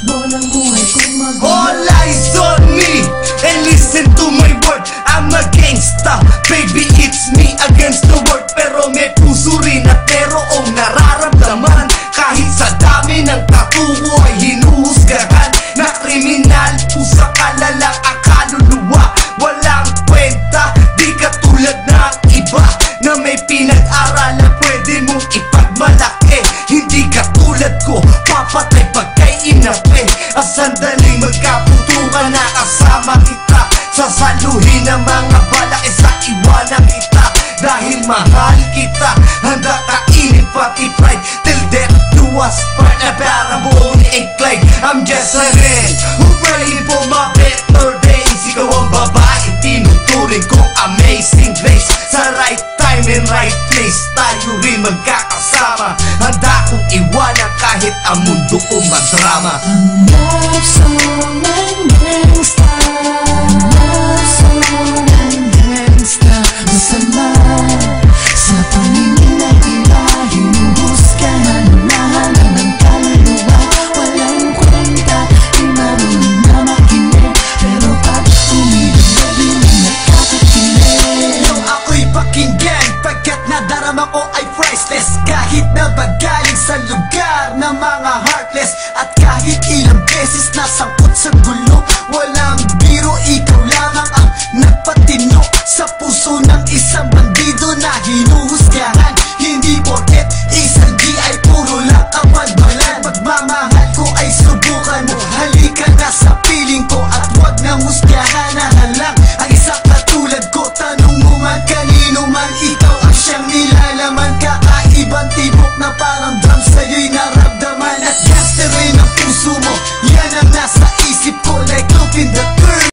mo ng buhay kung mag- All eyes on me and listen to my word. I'm a gangsta, baby, it's me against the world. Pero may puso rin at merong nararamdaman. Kahit sa dami ng tatuo ay hinuhusgahan na kriminal, pusa ka na lang ang kaluluwa. Walang kwenta, di katulad ng iba na may pinag-aralan pwede mong ipagmalaki. Hindi katulad ko, papatay pagkay inapi. Sandaling magkaputukan na kasama kita. Sasaluhin ang mga balak sa iwanan kita. Dahil mahal kita, handa kainin pati pride. Till death do us part na para buong incline. I'm just a man who praying for my better days. Ikaw ang babae, tinuturing kong amazing grace. Sa right time and right place, tayo rin magkakasama. Handa kong iwanan kahit ang mundo ko madrama. Love song and gangsta, love song and gangsta. Masama sa paningin ng iba, hinuhusgahan, nahanan ng kaluluwa. Walang kwenta, di marunong na makinig, pero pag umilig na rin nakakakilig. Yo, ako'y pakinggan pagkat nadarama ko ay priceless. Kahit na bagaling sa lugar ng mga heartless, at kahit ilang beses nasangkot sa gulo, walang biro, ikaw